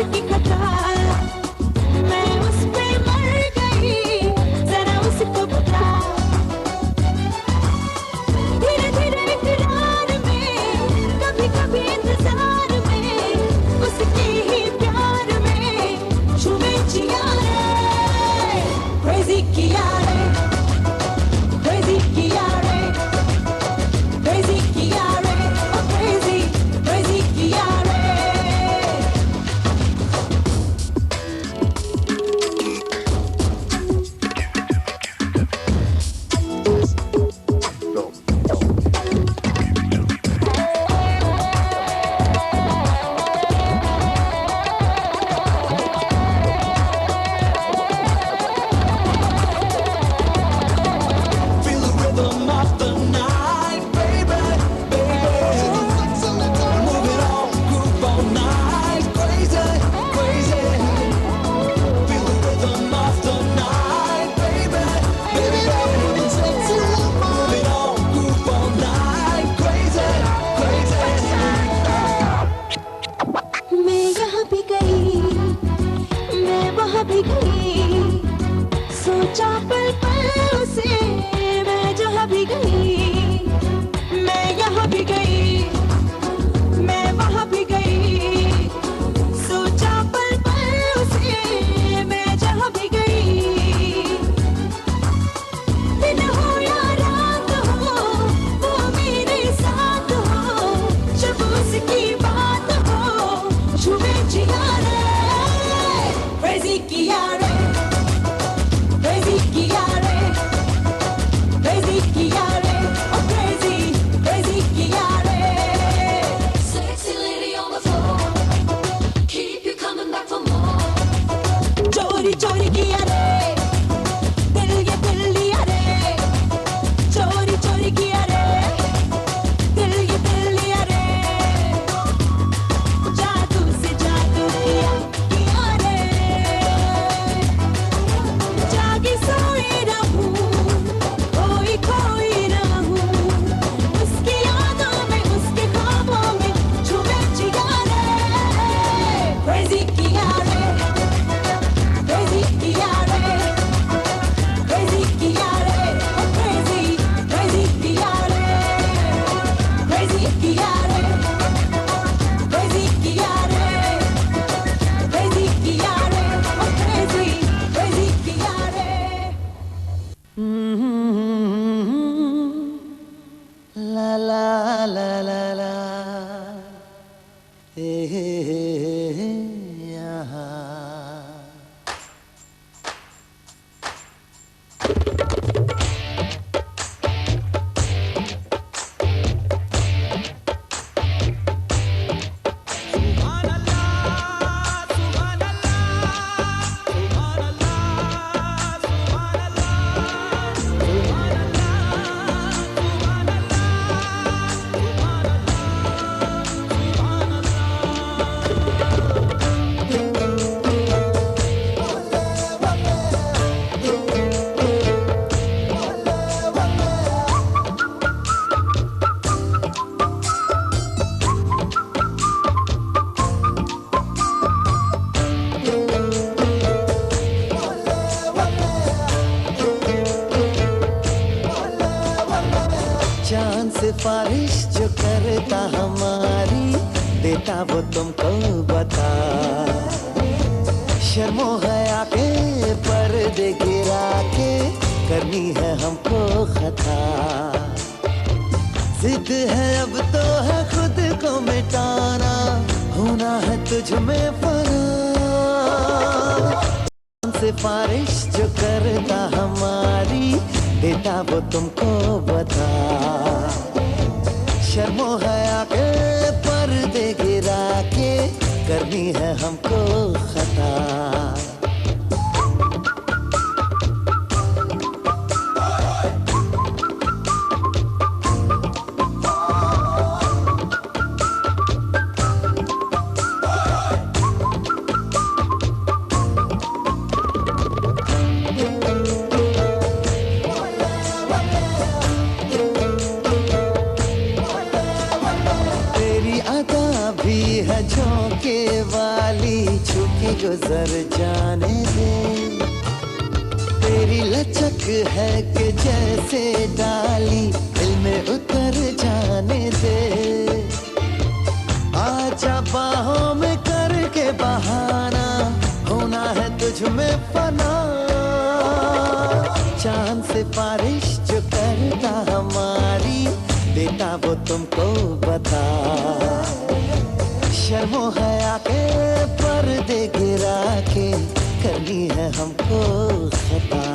उसकी खता, मैं उस पे मर गई, जरा उसको बता। धीरे धीरे इकरार में, कभी कभी इंतजार में, उसके ही प्यार में छुए जिया रे, crazy किया रे, crazy किया रे, crazy किया रे, oh crazy, crazy किया रे। Feel the rhythm of the night, baby, baby. Move it on, groove all night, crazy, crazy. Feel the rhythm of the night, baby, baby, baby. Move it on, groove all night, crazy, crazy. मैं यहाँ भी गई, मैं वहाँ भी गई, सोचा पल पल उसे, मैं जहाँ भी गई, मैं यहाँ भी गई, मैं वहाँ भी गई, सोचा पल पल उसे, मैं जहाँ भी गई। दिन हो या रात हो, वो मेरे साथ हो, जब उसकी बात हो, छुए जिया रे, crazy किया रे, crazy किया रे, crazy किया रे, oh crazy, crazy किया रे। Sexy lady on the floor, keep you coming back for more. चोरी चोरी किया रे, दिल ये दिल लिया रे, चोरी चोरी किया रे, दिल ये दिल लिया रे, जादू से जादू किया रे, जागी सोई रहूं, खोई खोई रहूं, उसकी यादों में, उसके ख्वाबों में, छुए जिया रे, crazy किया रे, crazy किया रे, crazy किया रे, oh crazy, crazy किया रे, crazy किया रे, crazy किया रे, crazy किया रे, oh crazy, crazy किया रे। La la la la la, यहाँ। चांद सिफारिश जो करता हमारी, देता वो तुमको बता। शर्मो हया के पर्दे गिरा के, करनी है हमको खता। जिद है अब तो है खुद को मिटाना, होना है तुझ में फना। चांद सिफारिश जो करता हमारी, देता वो तुमको बता। शर्मो हया के पर्दे गिरा के, करनी है हमको खता। तेरी अदा भी है झोंके वाली, छुके गुजर जाने दे। तेरी लचक है कि जैसे डाली, दिल में उतर जाने दे। आजा बाहों में करके बहाना, होना है तुझ में फना। चांद से बारिश जो करता हमारी, देता वो तुमको बता। शर्मो हया के पर्दे गिरा के, करनी है हमको खता।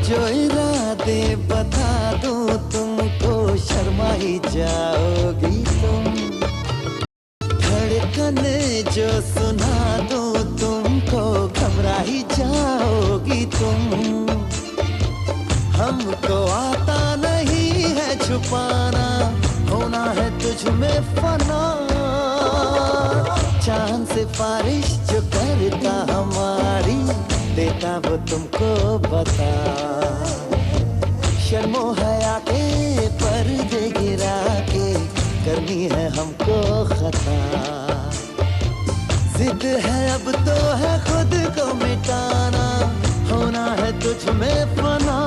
जो इरादे बता दूं तुमको, शर्मा ही जाओगी तुम। धड़कन जो सुना दूं तुमको, घबरा ही जाओगी तुम। हमको आता नहीं है छुपाना, होना है तुझ में फना। चांद से बारिश जो करता हमारी, देता वो तुमको बता। शर्मो हया के पर्दे गिरा के, करनी है हमको खता। जिद है अब तो है खुद को मिटाना, होना है तुझ में फना।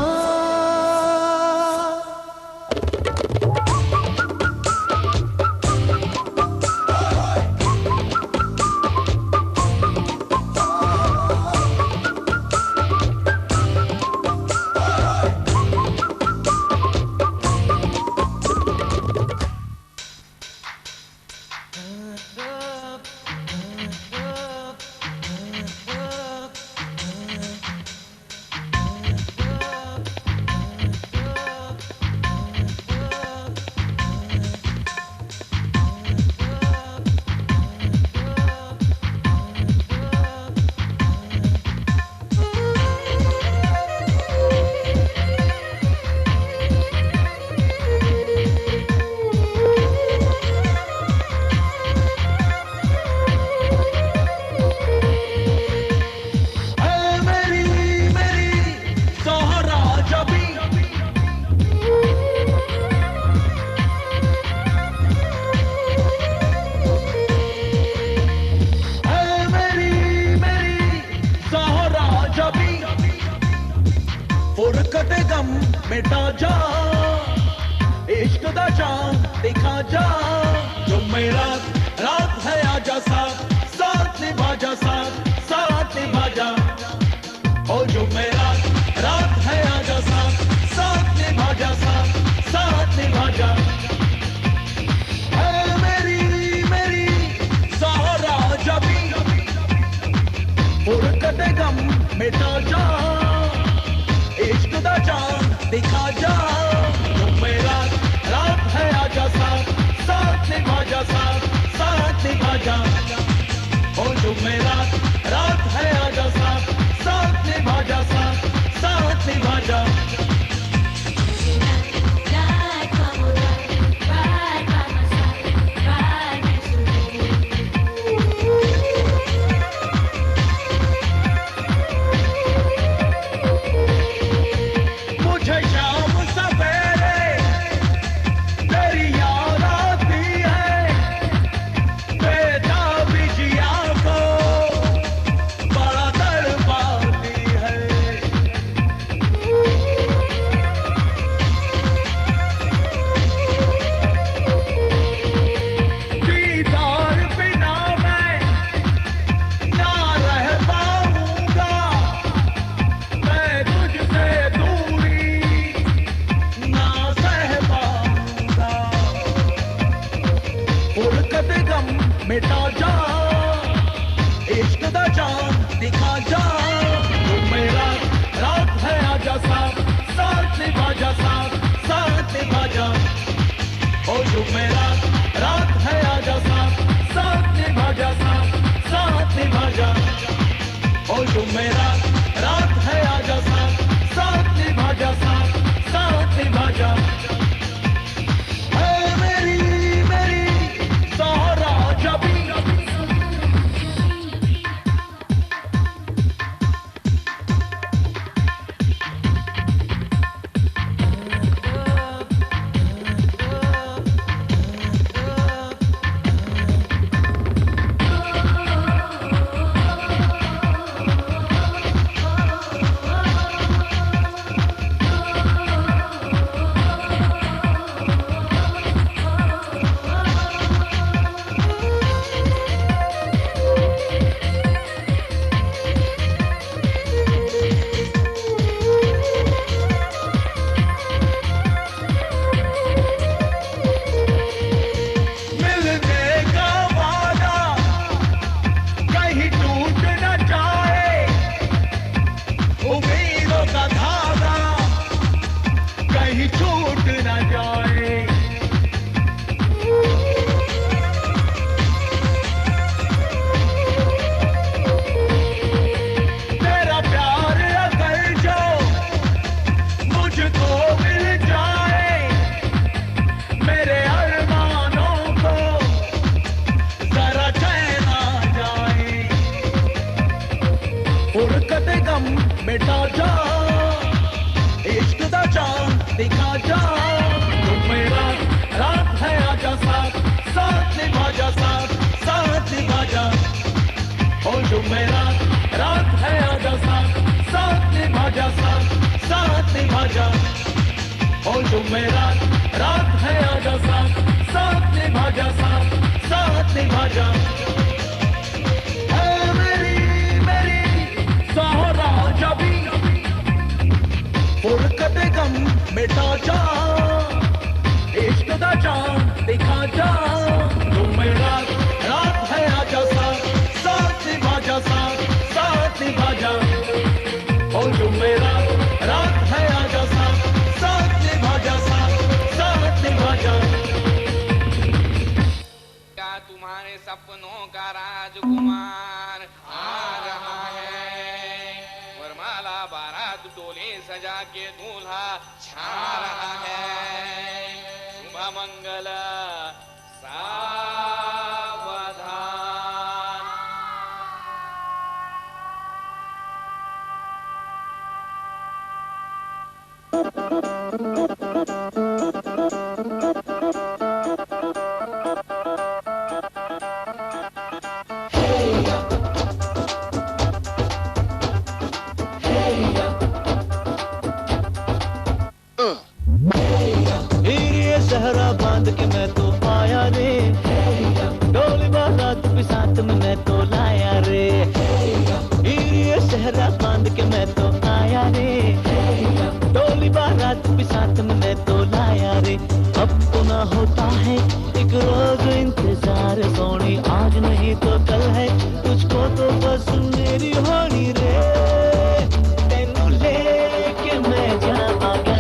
फुरकते गम मिटा जा, इश्क दा चांद दिखा जा। जो मेरा रात है आजा साथ, साथ निभा जा, साथ निभा जा। ओ जो मेरा रात है आजा साथ, साथ निभा जा, साथ निभा जा। है मेरी सहारा जबी, फुरकते गम मिटा जा, इश्क दा चांद दिखा जा। जो मेरा रात है आजा साथ, साथ निभा जा, साथ निभा जा। ओ जो मेरा रात है आजा साथ, साथ निभा जा, साथ निभा जा। गम मिटा जा, इश्क दा चांद दिखा जा, तू मेरा रात है आजा साथ, साथ निभा जा, साथ निभा जा, ओ तू मेरा रात है आजा साथ, साथ निभा जा, साथ निभा जा, ओ तू मेरा रात है आजा साथ, साथ निभा जा, साथ निभा जा, ऐ मेरी मेरी ज़हरा जबी, फुरकत गम मिटा जा, इश्क दा चांद दिखा जा, तू मेरा रात है आजा साथ, साथ निभा जा, साथ निभा जा, ओ तू मेरा रात है आजा साथ, साथ निभा जा, साथ निभा जा। क्या तुम्हारे सपनों का राजकुमार आ रहा है, वरमाला बारात डोले सजा के दूल्हा छा रहा है, शुभ मंगल सावधान। ये सहरा बांध के मैं तो आया रे, डोली बारात भी साथ में मैं तो लाया रे, ये सहरा बांध के मैं तो आया रे, डोली बारात भी साथ में मैं तो लाया रे। अब तो ना होता है एक रोज इंतजार सोनी, आज नहीं तो कल है, तुझको तो बस मेरी होनी रे, तेनू लेके मैं जावांगा,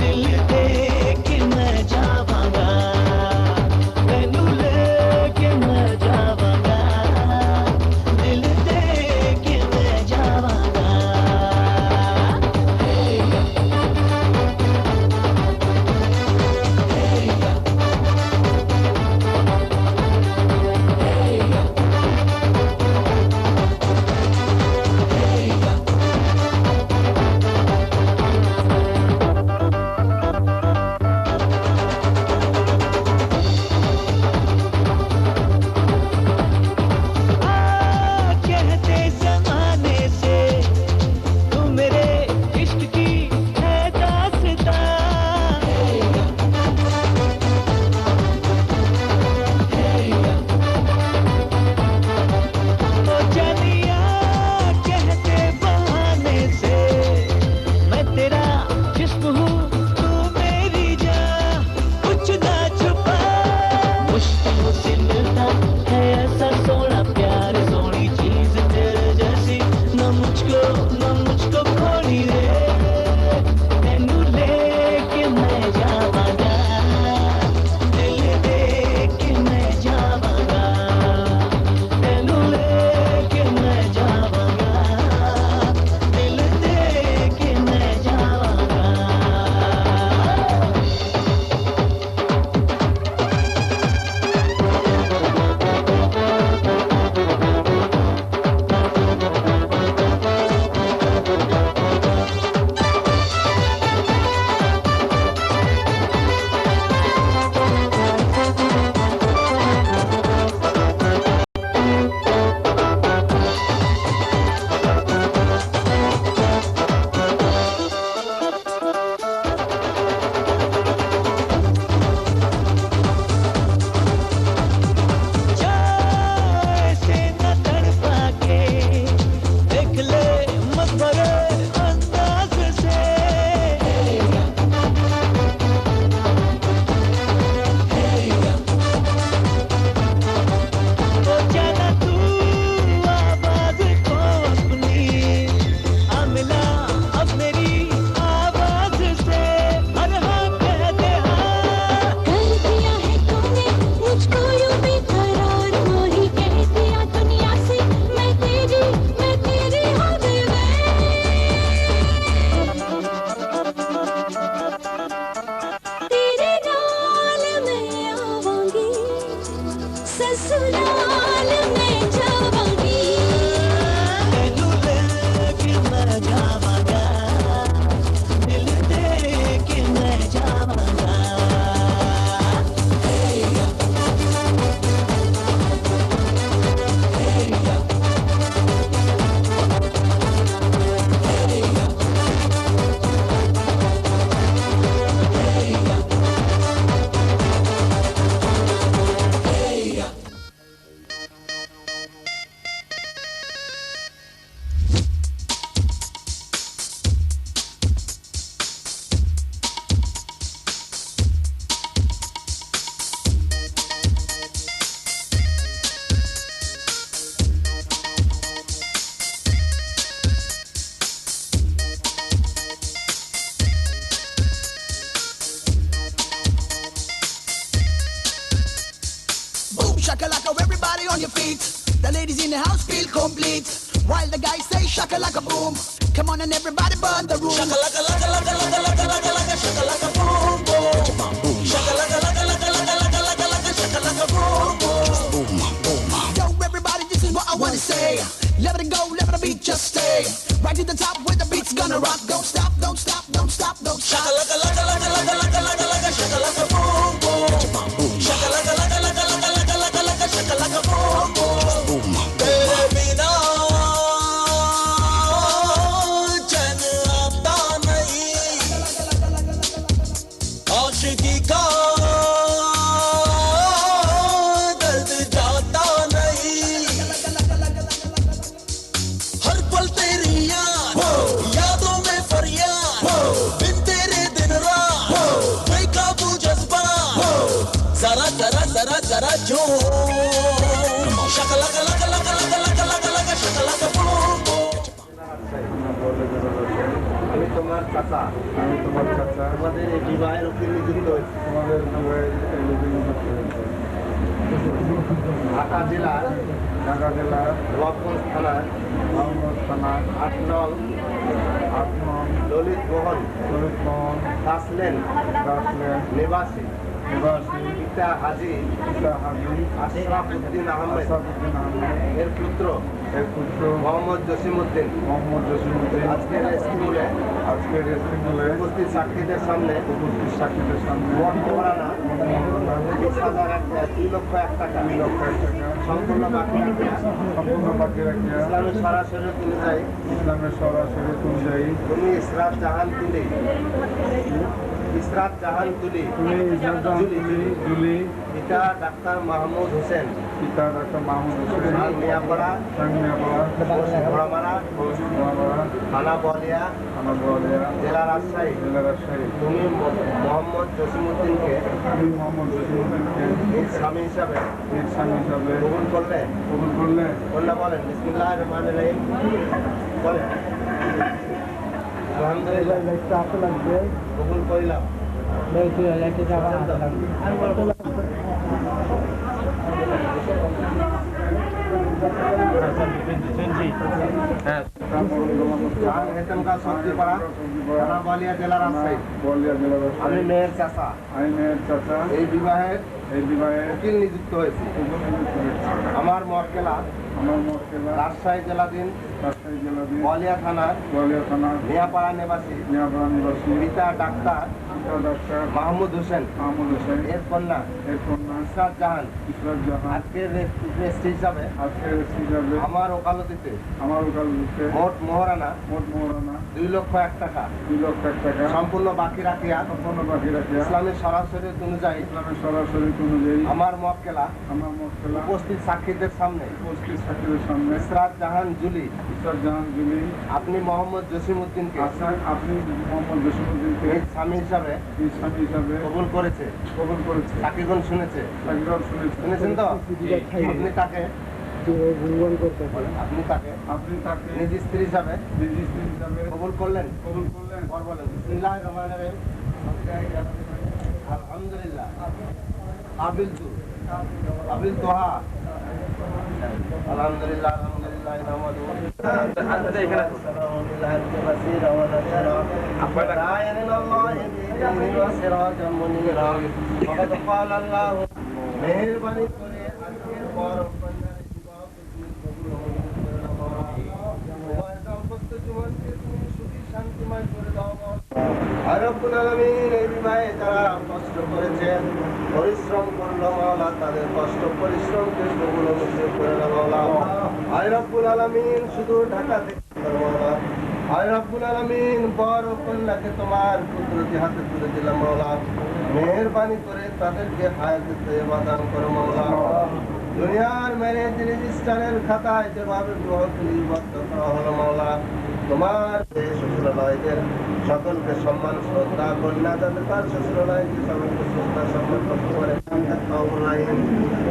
दिल दे के मैं जावांगा, तेनू लेके मैं जावांगा, दिल दे के मैं जावांगा। your feet. The ladies in the house feel complete. While the guys say shaka like a boom. Come on and everybody burn the room. Shaka laka laka laka laka laka laka laka shaka laka boom boom. Shaka laka laka laka laka laka laka laka shaka laka boom boom. Yo everybody, this is what I wanna say. Let it go, let the beat just stay. Right to the top where the beat's gonna rock. Don't stop, don't stop, don't stop, don't stop. Shaka laka laka laka laka laka laka laka shaka laka boom boom. Shaka laka laka laka laka laka laka laka shaka laka boom boom. तेरे बिना चैन आता नहीं, आशिकी का दर्द जाता नहीं। हर पल तेरी यादों में फरियाद, बिन तेरे दिन रात बेकाबू जज्बा, जरा जरा जरा जरा जो शका लका लका लका लका लका लका लका शका लका बूम बूम। আমি তোমার চাচা, তোমাদের এই বিবাহের উকিল নিযুক্ত হয়েছে। ঢাকা জেলার নবাবগঞ্জ থানার 8 নং ললিত মোহন দাসলেন নিবাসী পিতা হাজী আশরাফ উদ্দিন আহমেদ এর পুত্র মোহাম্মদ জসিমউদ্দিন আজকের স্কুলে উপস্থিত সাক্ষীদের সামনে মোট মোহরানা 3,01,000 টাকা সম্পূর্ণ বাকি রাখিয়া ইসলামের সরাসরি অনুযায়ী তুমি ইসরাত জাহান তুলি জুলি পিতা ডাক্তার মাহমুদ হোসেন মিয়াপাড়া ঘোড়ামারা থানা বলিয়া জেলা রাজশাহী। তুমি মোহাম্মদ জসিমউদ্দিনকে নিজ স্বামী হিসাবে কবুল করলে বললে বলেন বিসমিল্লাহির রহমানির রহিম বলেন। আলহামদুলিল্লাহ কবুল করিলাম। জেলা রাজশাহী। আমি মেয়ের চাচা এই বিবাহের উকিল নিযুক্ত হয়েছি। আমার মক্কেলা রাজশাহী জেলাধীন বলিয়া থানার মিয়াপাড়া নিবাসী পিতা ডাক্তার মাহমুদ হোসেন এর কন্যা ইসরাত জাহান আজকের রেজিস্ট্রি হিসাবে আমার ওকালতিতে মোট মোহরানা 2,01,000 টাকা সম্পূর্ণ বাকি রাখিয়া ইসলামের সরাসরি অনুযায়ী আমার মক্কেলা উপস্থিত সাক্ষীদের সামনে ইসরাত জাহান জুলি আপনি মোহাম্মদ জসিমউদ্দিনকে স্বামী হিসাবে কবুল করেছে। সাক্ষীগণ শুনেছেন তো? আপনি তাকে নিজ স্ত্রী হিসাবে কবুল করলেন। বলেন বিসমিল্লাহির রহমানির রহিম। আলহামদুলিল্লাহ আবিল তোহা আলহামদুলিল্লাহ মেহরবানি করে আজকের পর দাম্পত্য জীবনকে তুমি সুখী শান্তিময় করে দাও। রব্বুল আলামিন এই বিবাহে যারা কষ্ট করেছেন পরিশ্রম করলো মাওলা তাদের কষ্ট পরিশ্রমকে কবুল মঞ্জুর করে নাও মাওলা। রব্বুল আলামিন শুধু ঢাকা থেকে মাওলা রব্বুল আলামিন বর ও কন্যাকে তোমার কুদরতি হাতে তুলে দিলাম মাওলা। মেহেরবানি করে তাদেরকে হায়াতে তয়্যিবা দান করো মাওলা। দুনিয়ার ম্যারেজ রেজিস্ট্রারের খাতায় যেভাবে গ্রহণ লিপিবদ্ধ করা হলো মাওলা তোমার শ্বশুরালয়দের সকলকে সম্মান শ্রদ্ধা কন্যা যাদের তার শ্বশুরালয়কে সকলকে শ্রদ্ধা সম্মান করতে পারে।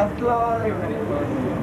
আসসালামু আলাইকুম।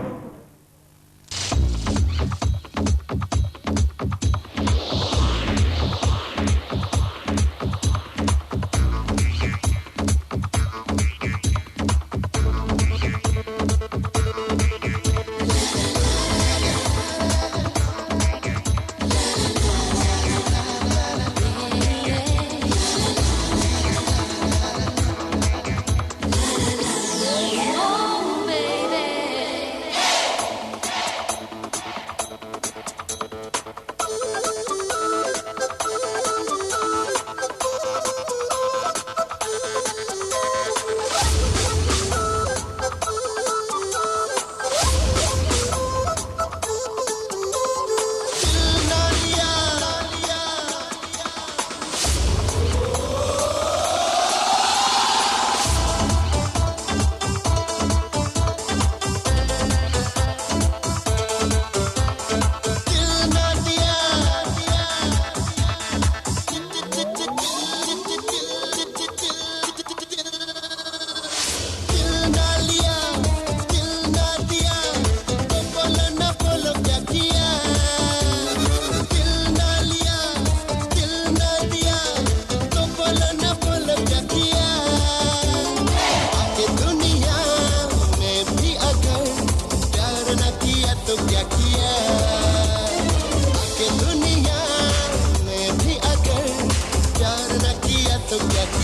Oh, baby.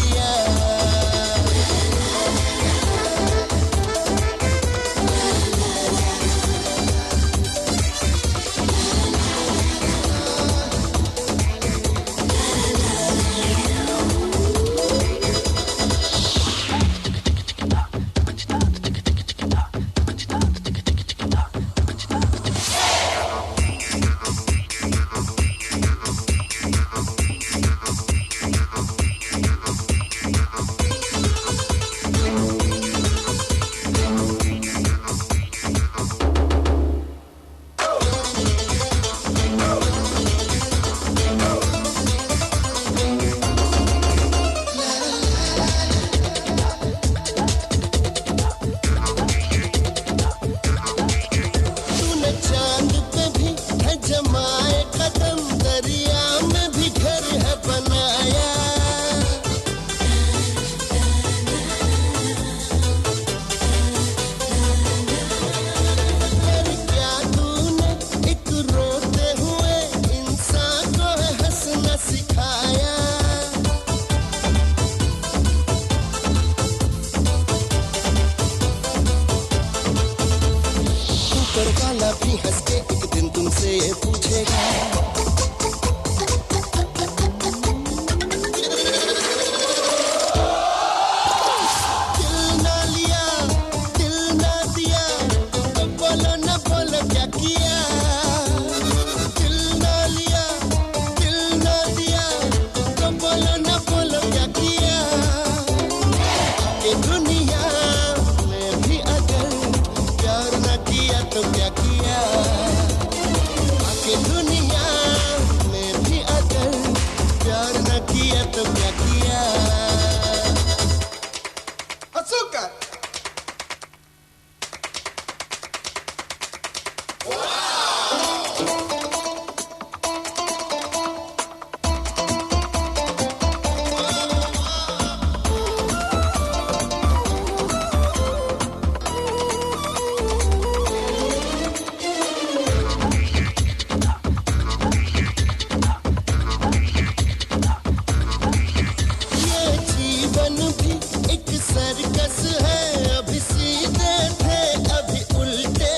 सर्कस है, अभी सीधे थे अभी उल्टे।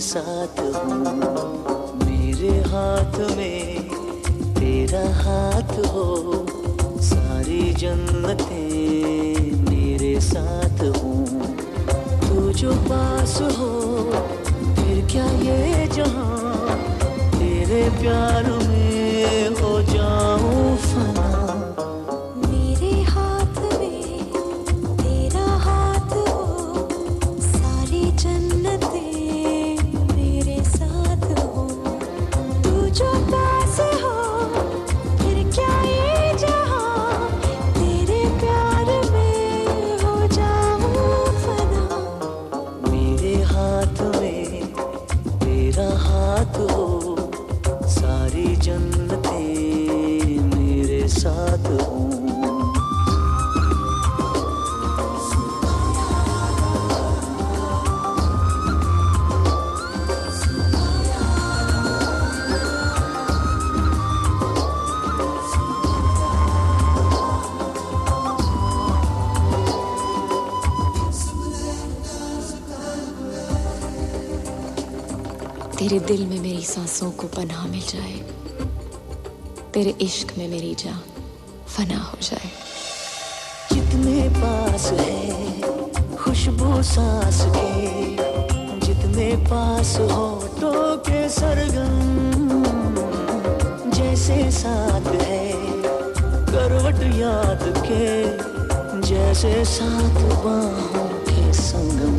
साथ हूँ। मेरे हाथ में तेरा हाथ हो, सारी जन्नतें मेरे साथ हूँ। तू जो पास हो फिर क्या ये जहां, तेरे प्यार में हो जाऊं फना। मेरे हाथ में तेरा हाथ हो, सारी जन्नतें मेरे साथ हो। तू जो पास हो फिर क्या ये जहां, तेरे प्यार में हो जाऊं फना। मेरे हाथ में तेरा हाथ हो, सारी जन्नतें मेरे साथ हूँ। तेरे दिल में मेरी सांसों को पनाह मिल जाए, तेरे इश्क में मेरी जान फना हो जाए। जितने पास है खुशबू सांस के, जितने पास होठों के सरगम, जैसे साथ है करवट याद के, जैसे साथ बाहों के संगम।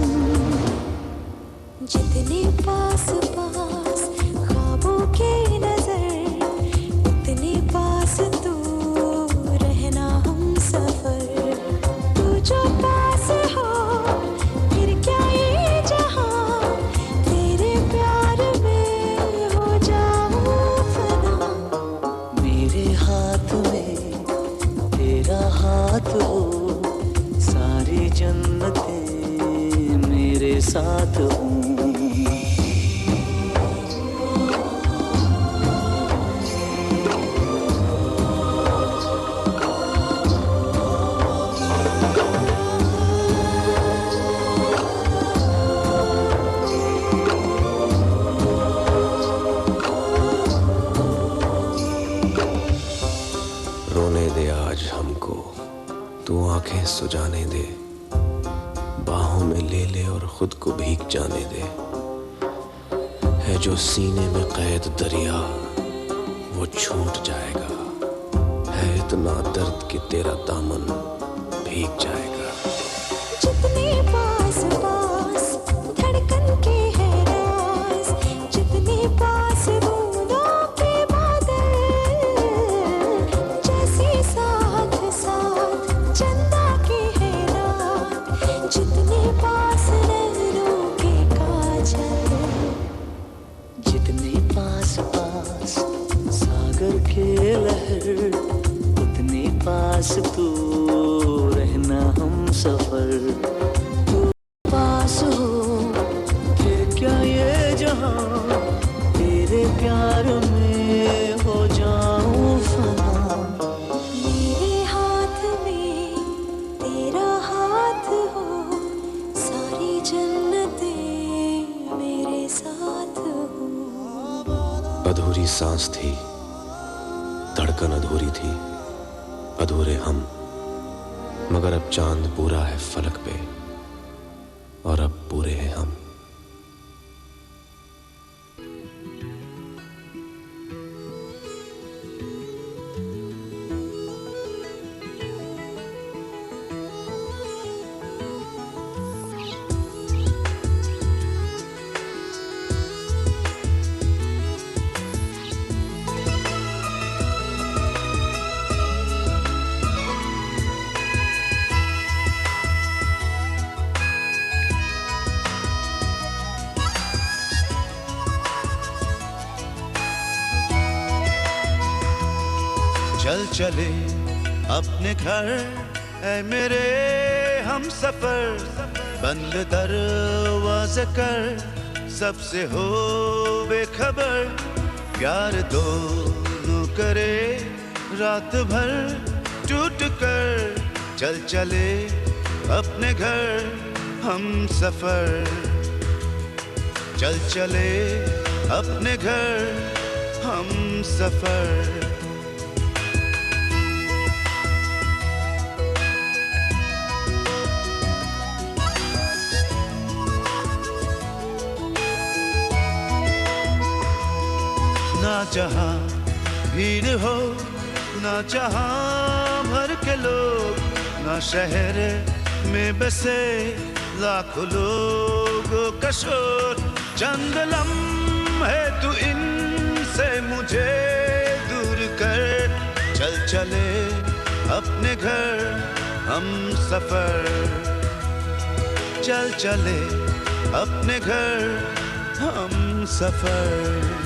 जितने पास पास ख्वाबों के नजर, उतने पास तू रहना हम सफर। तू जो पास हो फिर क्या ये जहां, तेरे प्यार में हो जाऊं फना। मेरे हाथ में तेरा हाथ हो, सारी जन्नतें मेरे साथ हूँ। रोने दे आज हमको, तू आंखें सुजाने दे, बाहों में ले ले और खुद को भीग जाने दे। है जो सीने में कैद दरिया वो छूट जाएगा, है इतना दर्द कि तेरा दामन भीग जाएगा। जितने पास पास धड़कन के है राज, जितने पास बूंदों के बादल, जैसे साथ साथ चंदा के है रात, जितने पास नैनों के काजल। जितने पास पास सागर के लहर, उतने पास तू रहना हम सफर। तू पास हो फिर क्या ये जहां, तेरे प्यार में हो जाऊं फना। मेरे हाथ में तेरा हाथ हो, सारी जन्नतें मेरे साथ हो। अधूरी सांस थी, धड़कन अधूरी थी, अधूरे हम, मगर अब चांद पूरा है फलक पे और अब पूरे हैं हम। चल चले अपने घर ऐ मेरे हम सफर, बंद दरवाज़े कर सबसे हो बेखबर। प्यार दोनों करे रात भर टूट कर, चल चले अपने घर हम सफर। चल चले अपने घर हम सफर। ना जहां भीड़ हो ना जहां भर के लोग, ना शहर में बसे लाखों लोगों का शोर। चंद लम्हे तू इनसे मुझे दूर कर, चल चले अपने घर हम सफर। चल चले अपने घर हम सफर।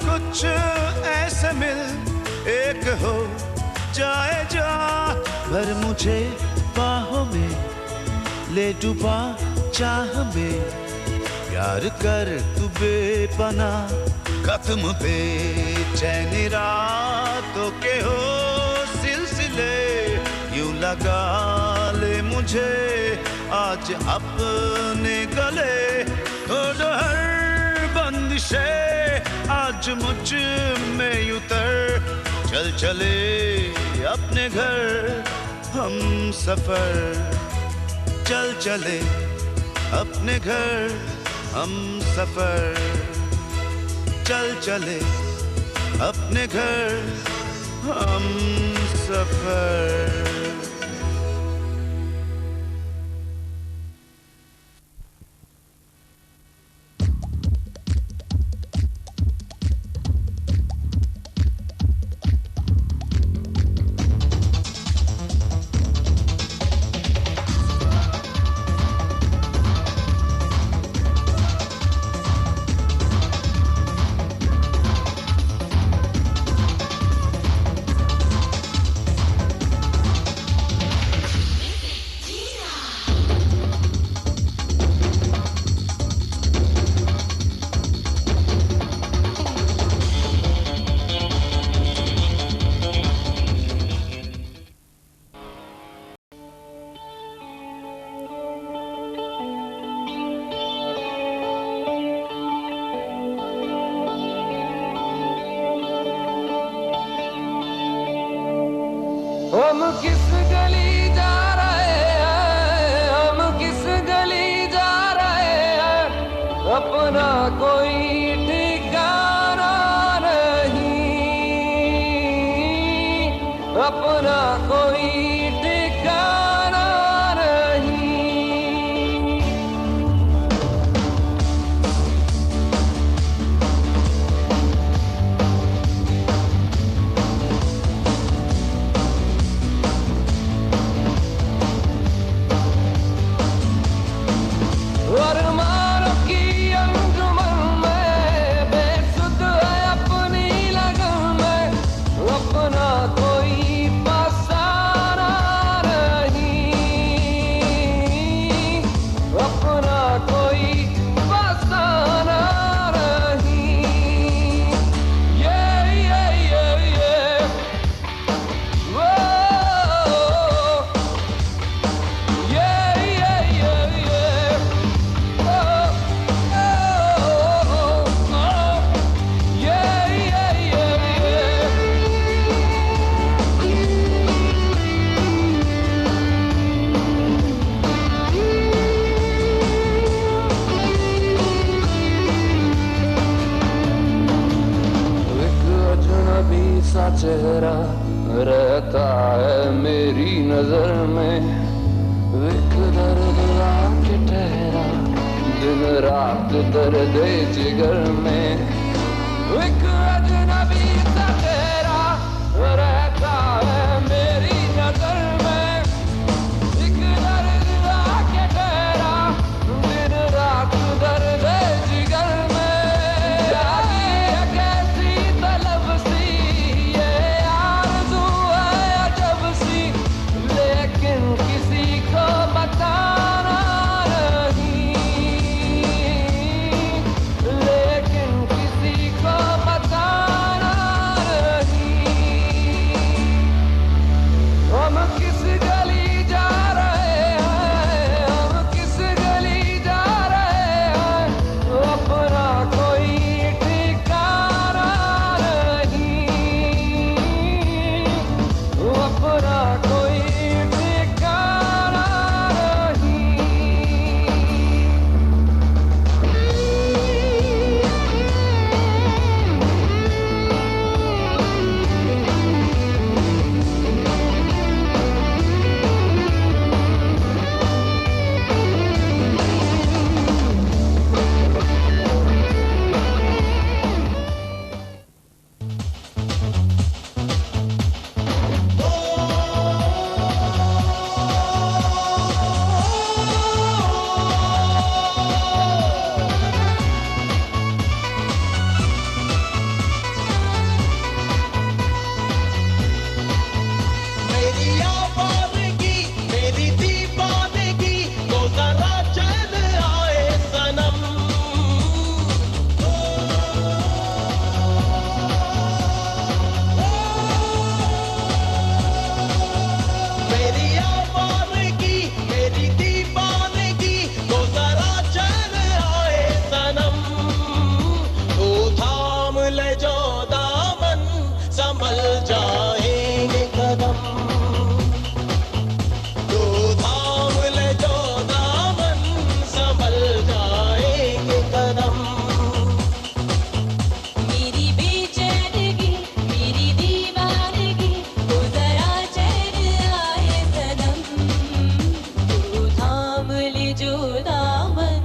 कुछ ऐसे मिल एक हो जाए जा, भर मुझे बाहों में ले डूबा चाह में। प्यार कर तू बेपना खत्म बेचैन रातों के हो सिलसिले, यूं लगा ले मुझे आज अपने गले। छोड़ो हर बंदिशे आज मुझ में उतर, चल चले अपने घर हम सफर। चल चले अपने घर हम सफर। चल चले अपने घर हम सफर। हम किस गली जा रहे हैं, हम किस गली जा रहे हैं, अपना कोई ठिकाना नहीं, अपना कोई ठिकाना नहीं। अरमानों की अंजुमन में बेसुध है अपनी लगन में, अपना कोई फसाना नहीं, अपना कोई फसाना नहीं। ये वो सा चेहरा रहता है मेरी नजर में, एक दर्द आके ठहरा दिन रात दर्द जिगर में। एक अजनबी सा चेहरा रहता है मेरी नजर में, तेरा कोई ठिकाना नहीं। मेरी आवाज़गी मेरी दीवानगी तो जरा चल आए सनम। मेरी आवाज़गी मेरी दीवानगी तो जरा चल आए सनम। तू थाम ले जो दामन संभल जाएंगे कदम। तू थाम ले जो दामन संभल जाएंगे कदम। मेरी बेचैनगी मेरी दीवानगी तो जरा चैन आए सनम। तू थाम ले जो दामन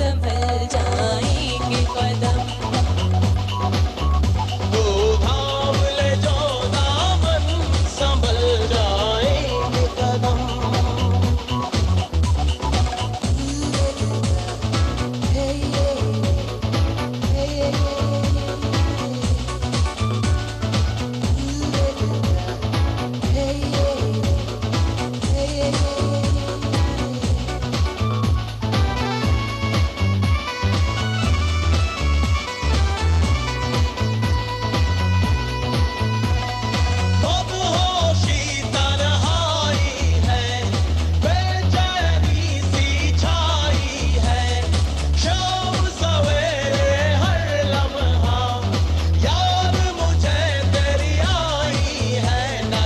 संभल जाएंगे कदम। तू थाम ले जो दामन संभल जाएंगे कदम। मदहोशी तन्हाई है बेचैनी सी छाई है। शाम सवेरे हर लम्हा यार मुझे तेरी आई है। ना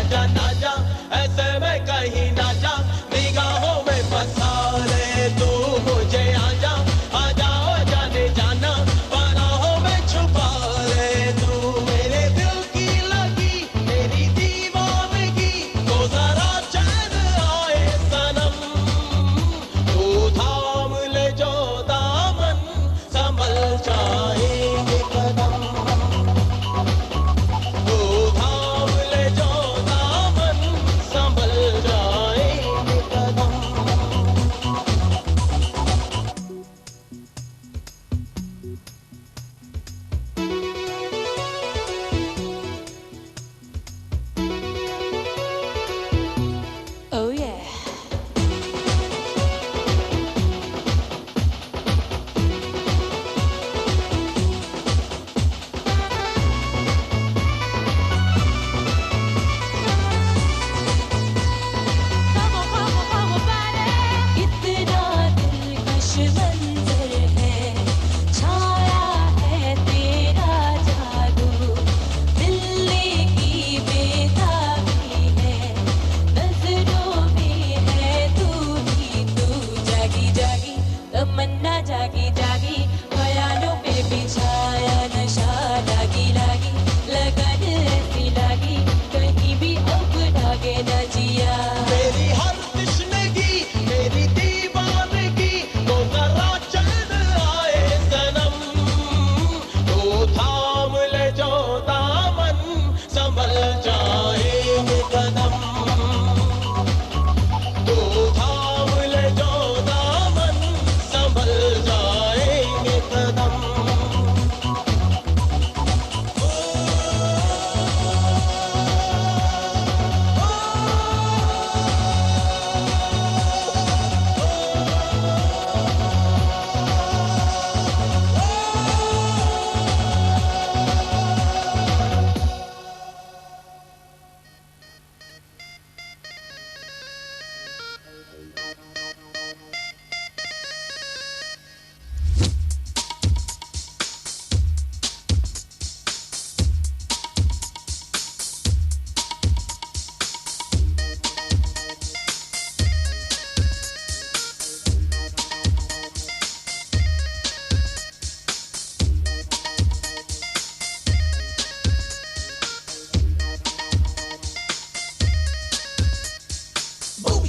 जा ऐसे में कहीं ना जा निगाहों में फंसा ले तू मुझे। आजा जाने जाना पनाहों में छुपा ले तू। मेरे दिल की लगी मेरी दीवानगी तो जरा चैन आए सनम। तू थाम ले जो दामन संभल जाएंगे कदम। तू थाम ले जो दामन संभल जाएंगे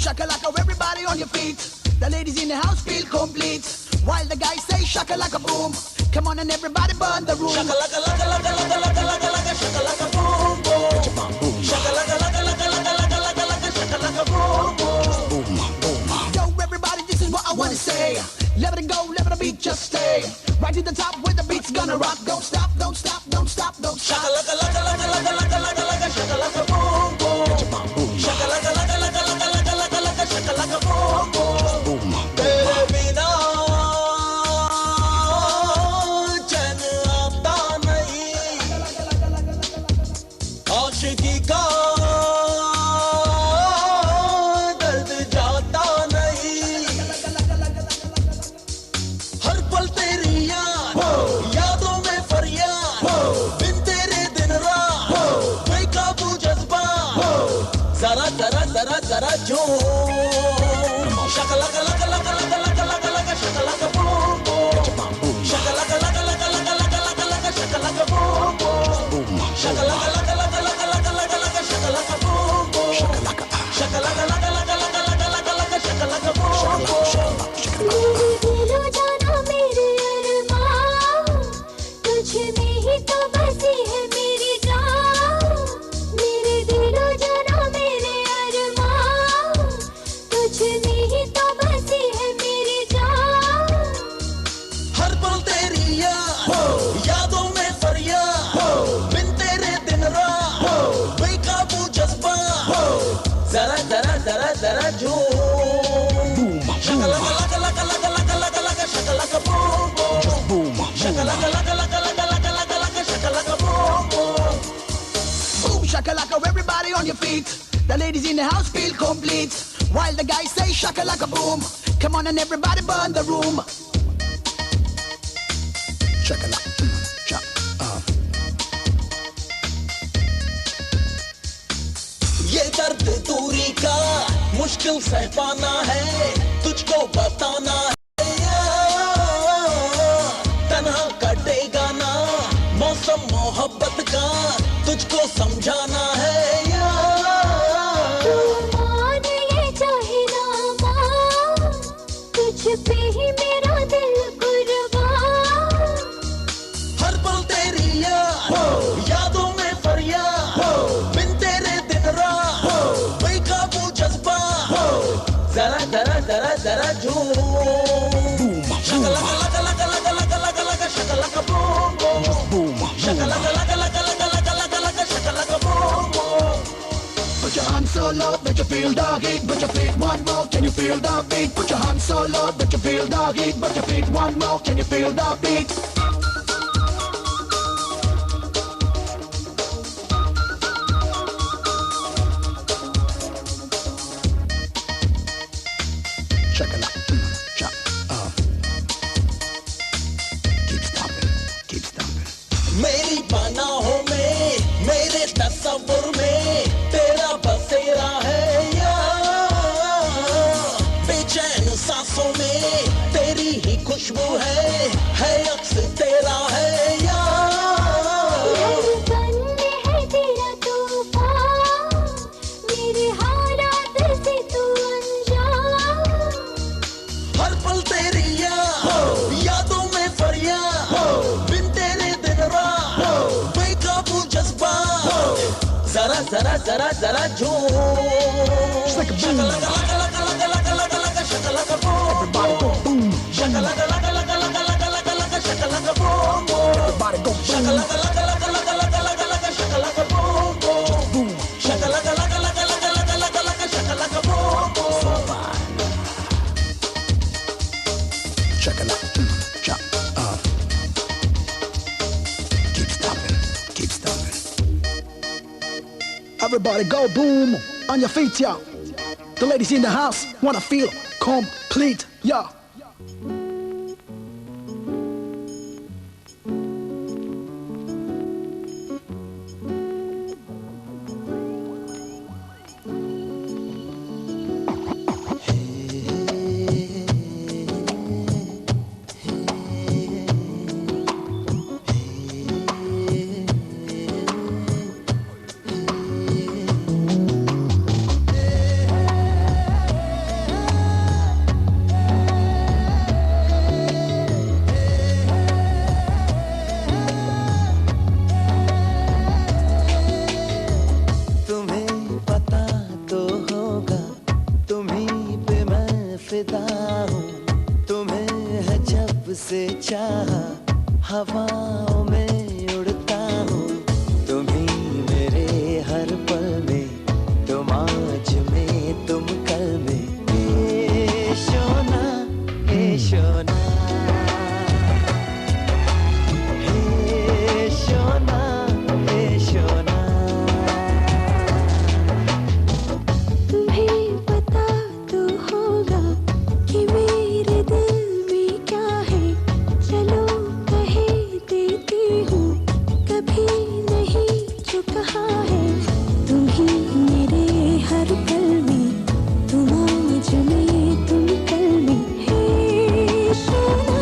shakalaka, everybody on your feet. The ladies in the house feel complete. While the guys say shakalaka boom. Come on and everybody burn the room. Shakalaka laka laka laka laka laka laka shakalaka boom boom. Shakalaka laka laka laka laka laka laka shakalaka boom boom. Yo, everybody, this is what I wanna say. Let it go, let the beat just stay. Right to the top where the beat's gonna rock. Don't stop, don't stop, don't stop, don't stop. Shakalaka laka laka laka laka laka laka shakalaka boom boom. Shakalaka laka laka laka laka laka laka shakalaka boom boom. तेरे बिना चैन आता नहीं, आशिकी का दर्द जाता नहीं। हर पल तेरी यादों में फरियाद, बिन तेरे दिन रात बेकाबू जज्बा, जरा जरा जरा जरा जो Shakalaka luck luck luck luck luck luck Shakalaka boom boom, Shakalaka luck luck luck luck luck luck Shakalaka boom boom, Shakalaka luck luck luck luck luck luck Shakalaka boom boom, Shakalaka luck luck luck luck luck luck Shakalaka boom boom. मेरे दिलो जाना मेरे अरमान, तुझ में ही तो बसी है मेरी जान। मेरे दिलो जाना मेरे अरमान, तुझ में ही तो बसी है मेरी जान। हर पल तेरी यादों में फरियाद, बिन तेरे दिन रात बेकाबू जज्बा, जरा जरा जरा जरा जो Shakalaka luck luck luck luck luck luck Shakalaka boom boom, Shakalaka luck luck luck luck luck luck Shakalaka boom boom. Boom shakalaka, everybody on your feet. The ladies in the house feel complete. While the guys say shakalaka boom. Come on and everybody burn the room. Shakalaka, ये दर्द दूरी का मुश्किल सह पाना है, तुझको बताना है। तन्हा कटेगा ना मौसम मोहब्बत का, तुझको समझाना है। मान ये चाहे ना मान, तुझ पे ही मेरा दिल कुर्बान। हर पल तेरी यादों में फरियाद, बिन तेरे दिन रात बेकाबू जज्बा, जरा जरा जरा जरा जो Shakalaka luck luck luck luck luck luck Shakalaka boom boom, Shakalaka luck luck luck luck luck luck Shakalaka boom boom. put your hands so low that you feel the heat. Put your feet one more, can you feel the beat? Put your hands so low that you feel the heat. Put your feet one more, can you feel the beat? Check it out. Keep stomping, keep stomping. मेरी पनाहों में, मेरे तस्वुर में तेरा बसेरा है यार। बेचैन सांसों में तेरी ही खुशबू है अक्स तेरा है यार। धड़कन में है तेरा तूफान, मेरे हालात से तू अनजान। हर पल तेरी यादों में फरियाद, बिन तेरे दिन रात बेकाबू जज्बा, जरा जरा जरा जरा जो Shakalaka luck luck luck luck luck luck Shakalaka boom, Shakalaka luck luck luck luck luck luck Shakalaka boom boom, Shakalaka luck luck luck luck luck luck Shakalaka boom boom, Shakalaka luck luck luck luck luck luck Shakalaka boom boom. Check it out. Keep stomping, keep stomping. Everybody go boom on your feet, yeah. The ladies in the house wanna feel complete, yeah. फिदा हूँ, तुम्हें है जब से चाहा, हवाओं में उड़ता हूँ, तुम ही मेरे हर पल में, तुम आज में तुम कल में, हे सोना, हे सोना, हे सोना, हे सोना। तुम्हें पता तो होगा कि मेरे दिल में क्या है, चलो कह देती हूँ, कभी नहीं जो कहा है, तुम ही मेरे हर पल में, तुम आज में तुम कल में, हे सोना,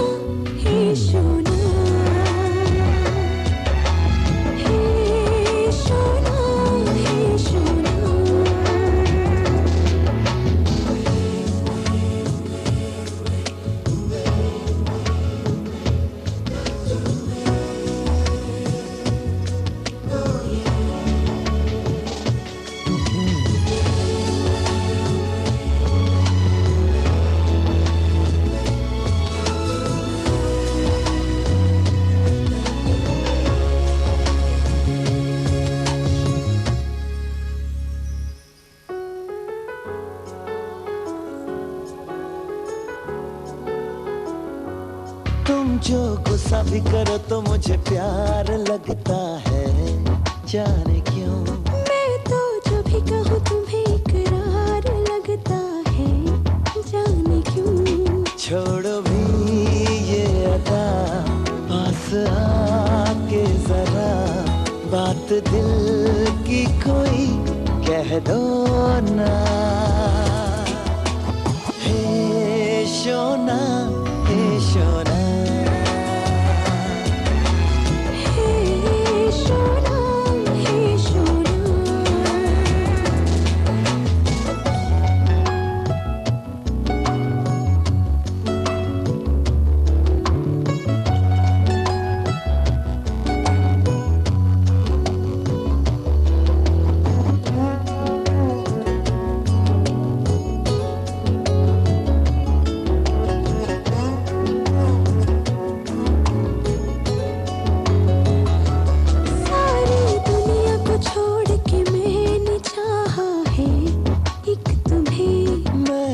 हे सोना, हे सोना, हे सोना। तुम जो गुस्सा भी करो तो मुझे प्यार लगता है, जाने क्यों। मैं तो जो भी कहूँ तुम्हें इकरार लगता है, जाने क्यों। छोड़ो भी ये अदा, पास आके जरा बात दिल की कोई कह दो ना।